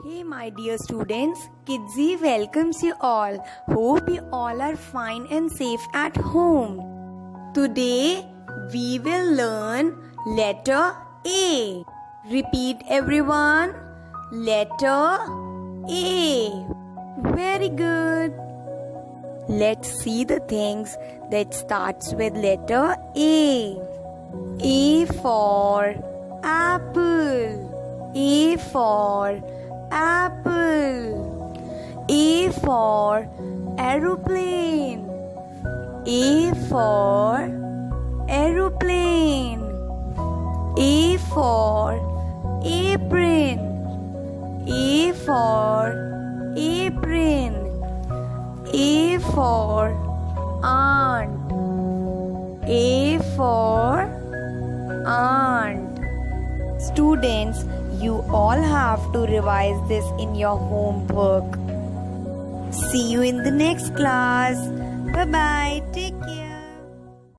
Hey my dear students, Kidsy welcomes you all. Hope you all are fine and safe at home. Today we will learn letter A. Repeat everyone. Letter A. Very good. Let's see the things that starts with letter A. A for apple. A for apple. A for aeroplane. A for aeroplane. A for apron. A for apron. A for aunt. A for aunt. Students, you all have to revise this in your homework. See you in the next class. Bye-bye. Take care.